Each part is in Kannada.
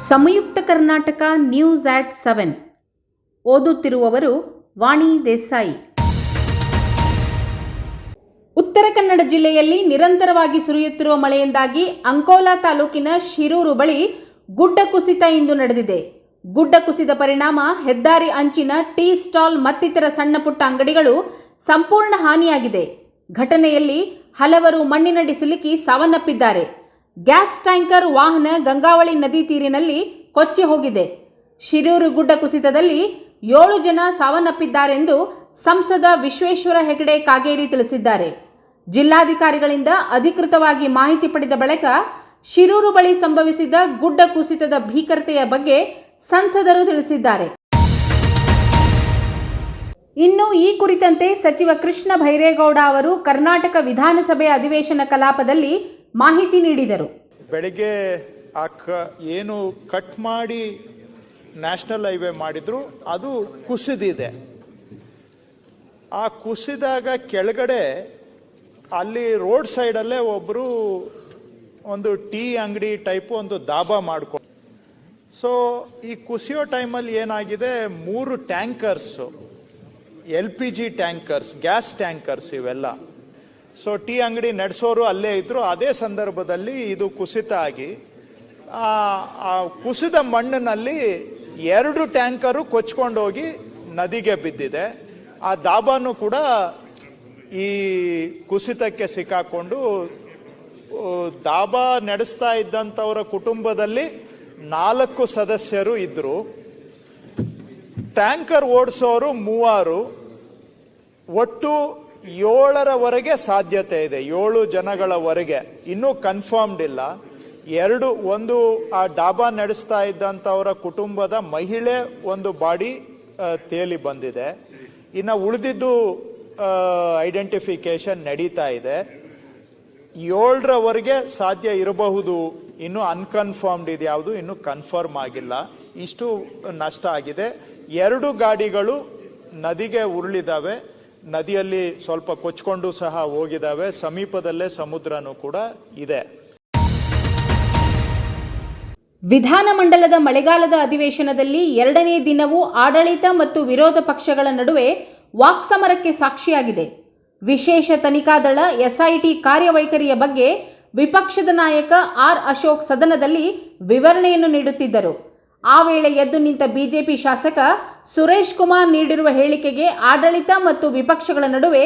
ಸಂಯುಕ್ತ ಕರ್ನಾಟಕ ನ್ಯೂಸ್ ಆಟ್ 7 ಓದುತ್ತಿರುವವರು ವಾಣಿ ದೇಸಾಯಿ. ಉತ್ತರ ಕನ್ನಡ ಜಿಲ್ಲೆಯಲ್ಲಿ ನಿರಂತರವಾಗಿ ಸುರಿಯುತ್ತಿರುವ ಮಳೆಯಿಂದಾಗಿ ಅಂಕೋಲಾ ತಾಲೂಕಿನ ಶಿರೂರು ಬಳಿ ಗುಡ್ಡ ಕುಸಿತ ಇಂದು ನಡೆದಿದೆ. ಗುಡ್ಡ ಕುಸಿದ ಪರಿಣಾಮ ಹೆದ್ದಾರಿ ಅಂಚಿನ ಟೀ ಸ್ಟಾಲ್ ಮತ್ತಿತರ ಸಣ್ಣ ಪುಟ್ಟ ಅಂಗಡಿಗಳು ಸಂಪೂರ್ಣ ಹಾನಿಯಾಗಿದೆ. ಘಟನೆಯಲ್ಲಿ ಹಲವರು ಮಣ್ಣಿನಡಿ ಸಿಲುಕಿ ಸಾವನ್ನಪ್ಪಿದ್ದಾರೆ. ಗ್ಯಾಸ್ ಟ್ಯಾಂಕರ್ ವಾಹನ ಗಂಗಾವಳಿ ನದಿ ತೀರಿನಲ್ಲಿ ಕೊಚ್ಚಿ ಹೋಗಿದೆ. ಶಿರೂರು ಗುಡ್ಡ ಕುಸಿತದಲ್ಲಿ 7 ಜನ ಸಾವನ್ನಪ್ಪಿದ್ದಾರೆಂದು ಸಂಸದ ವಿಶ್ವೇಶ್ವರ ಹೆಗಡೆ ಕಾಗೇರಿ ತಿಳಿಸಿದ್ದಾರೆ. ಜಿಲ್ಲಾಧಿಕಾರಿಗಳಿಂದ ಅಧಿಕೃತವಾಗಿ ಮಾಹಿತಿ ಪಡೆದ ಬಳಿಕ ಶಿರೂರು ಬಳಿ ಸಂಭವಿಸಿದ ಗುಡ್ಡ ಕುಸಿತದ ಭೀಕರತೆಯ ಬಗ್ಗೆ ಸಂಸದರು ತಿಳಿಸಿದ್ದಾರೆ. ಇನ್ನು ಈ ಕುರಿತಂತೆ ಸಚಿವ ಕೃಷ್ಣ ಭೈರೇಗೌಡ ಅವರು ಕರ್ನಾಟಕ ವಿಧಾನಸಭೆ ಅಧಿವೇಶನ ಕಲಾಪದಲ್ಲಿ ಮಾಹಿತಿ ನೀಡಿದರು. ಬೆಳಿಗ್ಗೆ ಏನು ಕಟ್ ಮಾಡಿ ನ್ಯಾಷನಲ್ ಹೈವೇ ಮಾಡಿದ್ರು ಅದು ಕುಸಿದಿದೆ. ಆ ಕುಸಿದಾಗ ಕೆಳಗಡೆ ಅಲ್ಲಿ ರೋಡ್ ಸೈಡಲ್ಲೇ ಒಬ್ಬರು ಒಂದು ಟೀ ಅಂಗಡಿ ಟೈಪು ಒಂದು ದಾಬಾ ಮಾಡ್ಕೊಂಡು, ಸೊ ಈ ಕುಸಿಯೋ ಟೈಮಲ್ಲಿ ಏನಾಗಿದೆ, 3 ಟ್ಯಾಂಕರ್ಸು LPG ಟ್ಯಾಂಕರ್ಸ್, ಗ್ಯಾಸ್ ಟ್ಯಾಂಕರ್ಸ್ ಇವೆಲ್ಲ, ಸೊ ಟೀ ಅಂಗಡಿ ನಡೆಸೋರು ಅಲ್ಲೇ ಇದ್ರು. ಅದೇ ಸಂದರ್ಭದಲ್ಲಿ ಇದು ಕುಸಿತ ಆಗಿ ಆ ಕುಸಿದ ಮಣ್ಣಿನಲ್ಲಿ 2 ಟ್ಯಾಂಕರು ಕೊಚ್ಕೊಂಡು ಹೋಗಿ ನದಿಗೆ ಬಿದ್ದಿದೆ. ಆ ದಾಬಾನು ಕೂಡ ಈ ಕುಸಿತಕ್ಕೆ ಸಿಕ್ಕಾಕೊಂಡು, ದಾಬಾ ನಡೆಸ್ತಾ ಇದ್ದಂಥವರ ಕುಟುಂಬದಲ್ಲಿ 4 ಸದಸ್ಯರು ಇದ್ರು. ಟ್ಯಾಂಕರ್ ಓಡಿಸೋರು 3, ಒಟ್ಟು 7ರವರೆಗೆ ಸಾಧ್ಯತೆ ಇದೆ. 7 ಜನಗಳವರೆಗೆ ಇನ್ನೂ ಕನ್ಫರ್ಮ್ಡ್ ಇಲ್ಲ. ಒಂದು ಆ ಡಾಬಾ ನಡೆಸ್ತಾ ಇದ್ದಂಥವರ ಕುಟುಂಬದ ಮಹಿಳೆ ಒಂದು ಬಾಡಿ ತೇಲಿ ಬಂದಿದೆ. ಇನ್ನು ಉಳಿದಿದ್ದು ಐಡೆಂಟಿಫಿಕೇಶನ್ ನಡೀತಾ ಇದೆ. 7ರವರೆಗೆ ಸಾಧ್ಯ ಇರಬಹುದು. ಇನ್ನು ಅನ್ಕನ್ಫರ್ಮ್ಡ್ ಇದೆ, ಯಾವುದು ಇನ್ನೂ ಕನ್ಫರ್ಮ್ ಆಗಿಲ್ಲ. ಇಷ್ಟು ನಷ್ಟ ಆಗಿದೆ. 2 ಗಾಡಿಗಳು ನದಿಗೆ ಉರುಳಿದಾವೆ, ನದಿಯಲ್ಲಿ ಸ್ವಲ್ಪ ಕೊಚ್ಕೊಂಡು ಸಹ ಹೋಗಿದಾವೆ. ಸಮೀಪದಲ್ಲೇ ಸಮುದ್ರನೂ ಕೂಡ ಇದೆ. ವಿಧಾನಮಂಡಲದ ಮಳೆಗಾಲದ ಅಧಿವೇಶನದಲ್ಲಿ 2ನೇ ದಿನವೂ ಆಡಳಿತ ಮತ್ತು ವಿರೋಧ ಪಕ್ಷಗಳ ನಡುವೆ ವಾಕ್ಸಮರಕ್ಕೆ ಸಾಕ್ಷಿಯಾಗಿದೆ. ವಿಶೇಷ ತನಿಖಾ ದಳ SIT ಕಾರ್ಯವೈಖರಿಯ ಬಗ್ಗೆ ವಿಪಕ್ಷದ ನಾಯಕ ಆರ್ ಅಶೋಕ್ ಸದನದಲ್ಲಿ ವಿವರಣೆಯನ್ನು ನೀಡುತ್ತಿದ್ದರು. ಆ ವೇಳೆ ಎದ್ದು ನಿಂತ ಬಿಜೆಪಿ ಶಾಸಕ ಸುರೇಶ್ ಕುಮಾರ್ ನೀಡಿರುವ ಹೇಳಿಕೆಗೆ ಆಡಳಿತ ಮತ್ತು ವಿಪಕ್ಷಗಳ ನಡುವೆ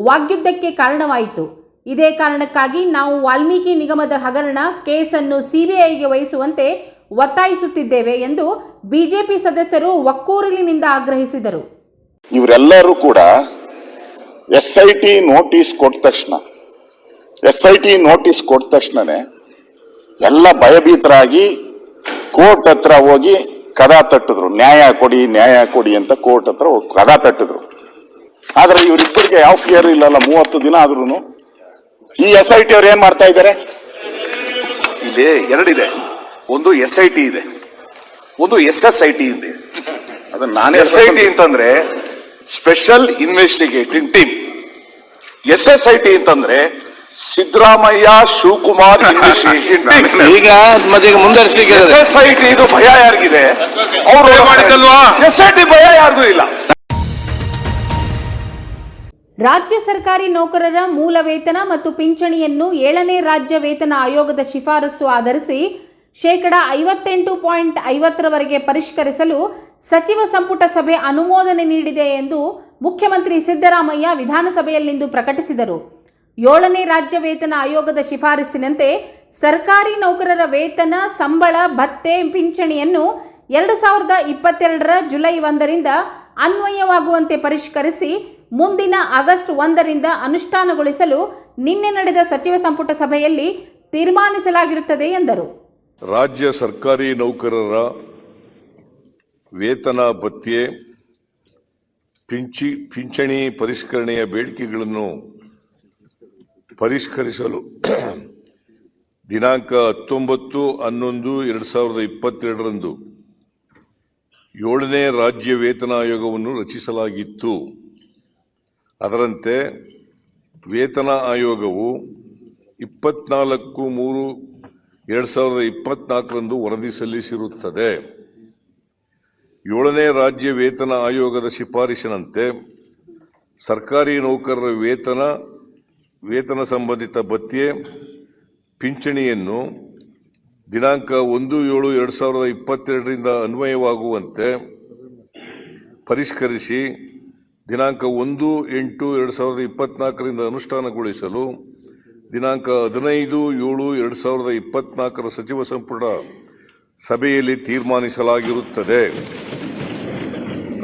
ವಾಗ್ಯುದ್ಧಕ್ಕೆ ಕಾರಣವಾಯಿತು. ಇದೇ ಕಾರಣಕ್ಕಾಗಿ ನಾವು ವಾಲ್ಮೀಕಿ ನಿಗಮದ ಹಗರಣ ಕೇಸನ್ನು CBIಗೆ ವಹಿಸುವಂತೆ ಒತ್ತಾಯಿಸುತ್ತಿದ್ದೇವೆ ಎಂದು ಬಿಜೆಪಿ ಸದಸ್ಯರು ಒಕ್ಕೂರಲಿನಿಂದ ಆಗ್ರಹಿಸಿದರು. ಇವರೆಲ್ಲರೂ ಕೂಡ SIT ನೋಟಿಸ್ ಕೊಟ್ಟ ತಕ್ಷಣನೇ ಎಲ್ಲ ಭಯಭೀತರಾಗಿ ಕೋರ್ಟ್ ಹತ್ರ ಹೋಗಿ ಕದ ತಟ್ಟಿದ್ರು. ನ್ಯಾಯ ಕೊಡಿ ಅಂತ ಕೋರ್ಟ್ ಹತ್ರ ಕದ ತಟ್ಟಿದ್ರು. ಆದ್ರೆ ಇವರಿಬ್ಬರಿಗೆ ಯಾವ ಕ್ಲಿಯರ್ ಇಲ್ಲಲ್ಲ. 30 ದಿನ ಆದ್ರೂ ಈ SIT ಅವ್ರು ಏನ್ ಮಾಡ್ತಾ ಇದ್ದಾರೆ? ಇಲ್ಲಿ 2 ಇದೆ. ಒಂದು SIT ಇದೆ, ಒಂದು SSIT ಇದೆ. SIT ಅಂತಂದ್ರೆ ಸ್ಪೆಷಲ್ ಇನ್ವೆಸ್ಟಿಗೇಟಿಂಗ್ ಟೀಮ್. SSIT ಅಂತಂದ್ರೆ ಸಿದ್ದರಾಮಯ್ಯ ಶಿವಕುಮಾರ್ ಇನ್ವೆಸ್ಟಿಗೇಷನ್ ಟೀಮ್. ಈಗ ಮುಂದರ್ಸಿ SSIT ಇದು ಭಯ ಯಾರಿಗಿದೆ? ಅವರು ಮಾಡಿದ್ದಲ್ವಾ? SIT ಭಯ ಯಾರಿಗೂ ಇಲ್ಲ. ರಾಜ್ಯ ಸರ್ಕಾರಿ ನೌಕರರ ಮೂಲ ವೇತನ ಮತ್ತು ಪಿಂಚಣಿಯನ್ನು 7ನೇ ರಾಜ್ಯ ವೇತನ ಆಯೋಗದ ಶಿಫಾರಸು ಆಧರಿಸಿ 58.50% ಪರಿಷ್ಕರಿಸಲು ಸಚಿವ ಸಂಪುಟ ಸಭೆ ಅನುಮೋದನೆ ನೀಡಿದೆ ಎಂದು ಮುಖ್ಯಮಂತ್ರಿ ಸಿದ್ದರಾಮಯ್ಯ ವಿಧಾನಸಭೆಯಲ್ಲಿಂದು ಪ್ರಕಟಿಸಿದರು. 7ನೇ ರಾಜ್ಯ ವೇತನ ಆಯೋಗದ ಶಿಫಾರಸಿನಂತೆ ಸರ್ಕಾರಿ ನೌಕರರ ವೇತನ, ಸಂಬಳ, ಭತ್ಯೆ, ಪಿಂಚಣಿಯನ್ನು 2022 ಜುಲೈ 1ರಿಂದ ಅನ್ವಯವಾಗುವಂತೆ ಪರಿಷ್ಕರಿಸಿ ಮುಂದಿನ ಆಗಸ್ಟ್ 1ರಿಂದ ಅನುಷ್ಠಾನಗೊಳಿಸಲು ನಿನ್ನೆ ನಡೆದ ಸಚಿವ ಸಂಪುಟ ಸಭೆಯಲ್ಲಿ ತೀರ್ಮಾನಿಸಲಾಗಿರುತ್ತದೆ ಎಂದರು. ರಾಜ್ಯ ಸರ್ಕಾರಿ ನೌಕರರ ವೇತನ, ಭತ್ಯೆ, ಪಿಂಚಣಿ ಪರಿಷ್ಕರಣೆಯ ಬೇಡಿಕೆಗಳನ್ನು ಪರಿಷ್ಕರಿಸಲು ದಿನಾಂಕ 19/11/2022ರಂದು 7ನೇ ರಾಜ್ಯ ವೇತನ ಆಯೋಗವನ್ನು ರಚಿಸಲಾಗಿತ್ತು. ಅದರಂತೆ ವೇತನ ಆಯೋಗವು 24/3 2024ರಂದು ವರದಿ ಸಲ್ಲಿಸಿರುತ್ತದೆ. 7ನೇ ರಾಜ್ಯ ವೇತನ ಆಯೋಗದ ಶಿಫಾರಸಿನಂತೆ ಸರ್ಕಾರಿ ನೌಕರರ ವೇತನ ಸಂಬಂಧಿತ ಭತ್ಯೆ ಪಿಂಚಣಿಯನ್ನು ದಿನಾಂಕ 1/7/2022ರಿಂದ ಅನ್ವಯವಾಗುವಂತೆ ಪರಿಷ್ಕರಿಸಿ ದಿನಾಂಕ 1/8/2024ರಿಂದ ಅನುಷ್ಠಾನಗೊಳಿಸಲು ದಿನಾಂಕ 15/7/2024 ಸಚಿವ ಸಂಪುಟ ಸಭೆಯಲ್ಲಿ ತೀರ್ಮಾನಿಸಲಾಗಿರುತ್ತದೆ.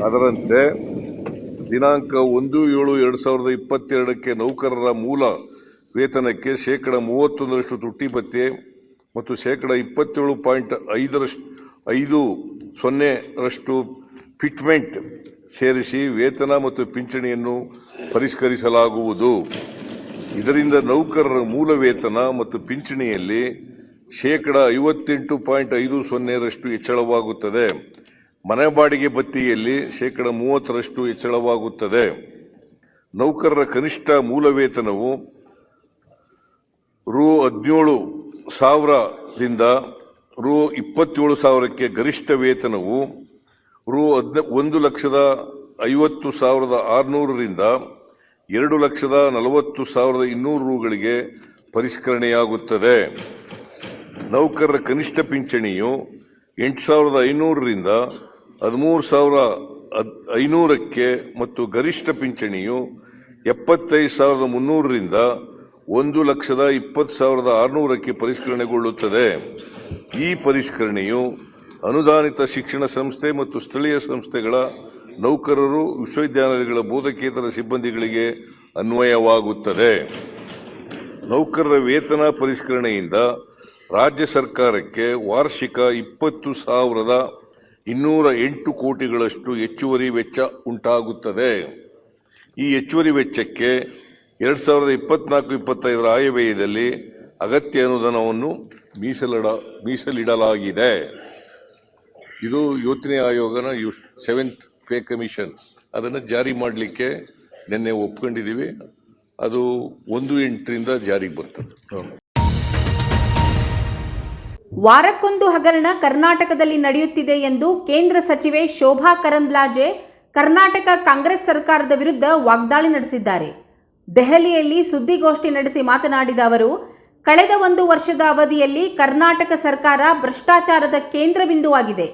ಅದರಂತೆ ದಿನಾಂಕ 1/7/2022ಕ್ಕೆ ನೌಕರರ ಮೂಲ ವೇತನಕ್ಕೆ 31% ತುಟ್ಟಿ ಭತ್ಯೆ ಮತ್ತು 27.50% ಫಿಟ್ಮೆಂಟ್ ಸೇರಿಸಿ ವೇತನ ಮತ್ತು ಪಿಂಚಣಿಯನ್ನು ಪರಿಷ್ಕರಿಸಲಾಗುವುದು. ಇದರಿಂದ ನೌಕರರ ಮೂಲ ವೇತನ ಮತ್ತು ಪಿಂಚಣಿಯಲ್ಲಿ 58.50% ಹೆಚ್ಚಳವಾಗುತ್ತದೆ. ಮನೆ ಬಾಡಿಗೆ ಭತ್ಯೆಯಲ್ಲಿ 30% ಹೆಚ್ಚಳವಾಗುತ್ತದೆ. ನೌಕರರ ಕನಿಷ್ಠ ಮೂಲ ವೇತನವು ರು 17,000ದಿಂದ ರು 27,000ಕ್ಕೆ, ಗರಿಷ್ಠ ವೇತನವು ರು 1,50,600ರಿಂದ 2,40,200 ರೂಗಳಿಗೆ ಪರಿಷ್ಕರಣೆಯಾಗುತ್ತದೆ. ನೌಕರರ ಕನಿಷ್ಠ ಪಿಂಚಣಿಯು 8,500ರಿಂದ 13,500ಕ್ಕೆ ಮತ್ತು ಗರಿಷ್ಠ ಪಿಂಚಣಿಯು 75,300ರಿಂದ 1,20,600ಕ್ಕೆ ಪರಿಷ್ಕರಣೆಗೊಳ್ಳುತ್ತದೆ. ಈ ಪರಿಷ್ಕರಣೆಯು ಅನುದಾನಿತ ಶಿಕ್ಷಣ ಸಂಸ್ಥೆ ಮತ್ತು ಸ್ಥಳೀಯ ಸಂಸ್ಥೆಗಳ ನೌಕರರು, ವಿಶ್ವವಿದ್ಯಾನಿಲಯಗಳ ಬೋಧಕೇತರ ಸಿಬ್ಬಂದಿಗಳಿಗೆ ಅನ್ವಯವಾಗುತ್ತದೆ. ನೌಕರರ ವೇತನ ಪರಿಷ್ಕರಣೆಯಿಂದ ರಾಜ್ಯ ಸರ್ಕಾರಕ್ಕೆ ವಾರ್ಷಿಕ 20,208 ಕೋಟಿಗಳಷ್ಟು ಹೆಚ್ಚುವರಿ ವೆಚ್ಚ ಉಂಟಾಗುತ್ತದೆ. ಈ ಹೆಚ್ಚುವರಿ ವೆಚ್ಚಕ್ಕೆ 2024-25 ಆಯವ್ಯಯದಲ್ಲಿ ಅಗತ್ಯ ಅನುದಾನವನ್ನು ಮೀಸಲಿಡಲಾಗಿದೆ. ಇದು ಯೋಜನೆ ಆಯೋಗನ 7th ಪೇ ಕಮಿಷನ್ ಅದನ್ನು ಜಾರಿ ಮಾಡಲಿಕ್ಕೆ ನಿನ್ನೆ ಒಪ್ಕೊಂಡಿದ್ದೀವಿ. ಅದು 1/8ರಿಂದ ಜಾರಿಗೆ ಬರ್ತದೆ. ವಾರಕ್ಕೊಂದು ಹಗರಣ ಕರ್ನಾಟಕದಲ್ಲಿ ನಡೆಯುತ್ತಿದೆ ಎಂದು ಕೇಂದ್ರ ಸಚಿವೆ ಶೋಭಾ ಕರಂದ್ಲಾಜೆ ಕರ್ನಾಟಕ ಕಾಂಗ್ರೆಸ್ ಸರ್ಕಾರದ ವಿರುದ್ಧ ವಾಗ್ದಾಳಿ ನಡೆಸಿದ್ದಾರೆ. ದೆಹಲಿಯಲ್ಲಿ ಸುದ್ದಿಗೋಷ್ಠಿ ನಡೆಸಿ ಮಾತನಾಡಿದ ಅವರು, ಕಳೆದ 1 ವರ್ಷದ ಅವಧಿಯಲ್ಲಿ ಕರ್ನಾಟಕ ಸರ್ಕಾರ ಭ್ರಷ್ಟಾಚಾರದ ಕೇಂದ್ರ ಬಿಂದುವಾಗಿದೆ.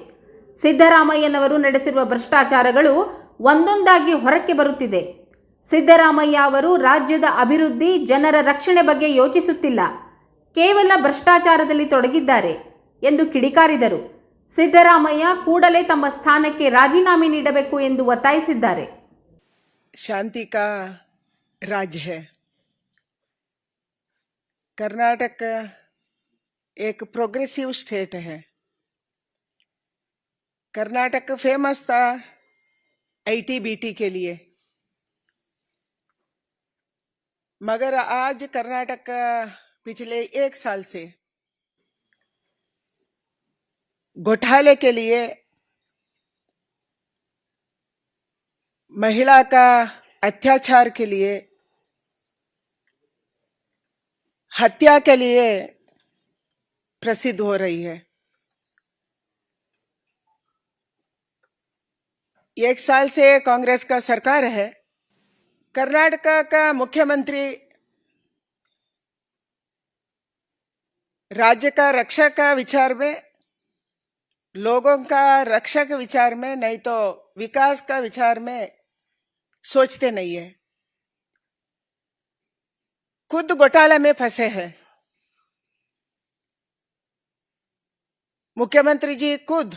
ಸಿದ್ದರಾಮಯ್ಯನವರು ನಡೆಸಿರುವ ಭ್ರಷ್ಟಾಚಾರಗಳು ಒಂದೊಂದಾಗಿ ಹೊರಕ್ಕೆ ಬರುತ್ತಿದೆ. ಸಿದ್ದರಾಮಯ್ಯ ಅವರು ರಾಜ್ಯದ ಅಭಿವೃದ್ಧಿ, ಜನರ ರಕ್ಷಣೆ ಬಗ್ಗೆ ಯೋಚಿಸುತ್ತಿಲ್ಲ, ಕೇವಲ ಭ್ರಷ್ಟಾಚಾರದಲ್ಲಿ ತೊಡಗಿದ್ದಾರೆ ಎಂದು ಕಿಡಿಕಾರಿದರು. ಸಿದ್ದರಾಮಯ್ಯ ಕೂಡಲೇ ತಮ್ಮ ಸ್ಥಾನಕ್ಕೆ ರಾಜೀನಾಮೆ ನೀಡಬೇಕು ಎಂದು ಒತ್ತಾಯಿಸಿದ್ದಾರೆ. शांति का राज्य है कर्नाटक, एक प्रोग्रेसिव स्टेट है. कर्नाटक फेमस था आईटी-बीटी के लिए, मगर आज कर्नाटक पिछले 1 साल से घोटाले के लिए, महिला का अत्याचार के लिए, हत्या के लिए प्रसिद्ध हो रही है. 1 साल से कांग्रेस का सरकार है. कर्नाटक का मुख्यमंत्री राज्य का रक्षा का विचार में, लोगों का रक्षा के विचार में, नहीं तो विकास का विचार में सोचते नहीं है. खुद घोटाले में फंसे हैं. मुख्यमंत्री जी खुद,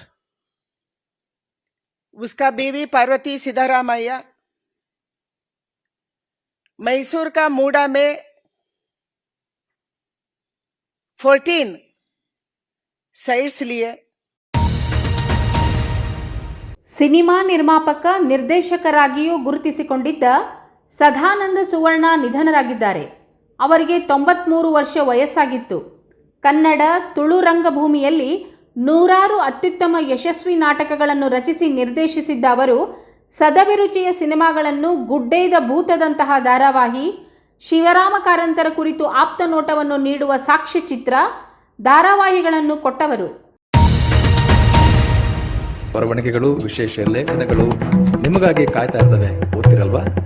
उसका बीवी पार्वती सिद्धारामैया मैसूर का मूडा में 14 साइट्स लिए. ಸಿನಿಮಾ ನಿರ್ಮಾಪಕ, ನಿರ್ದೇಶಕರಾಗಿಯೂ ಗುರುತಿಸಿಕೊಂಡಿದ್ದ ಸದಾನಂದ ಸುವರ್ಣ ನಿಧನರಾಗಿದ್ದಾರೆ. ಅವರಿಗೆ 93 ವರ್ಷ ವಯಸ್ಸಾಗಿತ್ತು. ಕನ್ನಡ, ತುಳು ರಂಗಭೂಮಿಯಲ್ಲಿ ನೂರಾರು ಅತ್ಯುತ್ತಮ ಯಶಸ್ವಿ ನಾಟಕಗಳನ್ನು ರಚಿಸಿ ನಿರ್ದೇಶಿಸಿದ್ದ ಅವರು ಸದಭಿರುಚಿಯ ಸಿನಿಮಾಗಳನ್ನು ಗುಡ್ಡೇದ ಭೂತದಂತಹ ಧಾರಾವಾಹಿ, ಶಿವರಾಮ ಕಾರಂತರ ಕುರಿತು ಆಪ್ತ ನೋಟವನ್ನು ನೀಡುವ ಸಾಕ್ಷ್ಯಚಿತ್ರ, ಧಾರಾವಾಹಿಗಳನ್ನು ಕೊಟ್ಟವರು. ಬರವಣಿಗೆಗಳು, ವಿಶೇಷ ಲೇಖನಗಳು ನಿಮಗಾಗಿ ಕಾಯ್ತಾ ಇರ್ತವೆ. ಓದ್ತಿರಲ್ವಾ?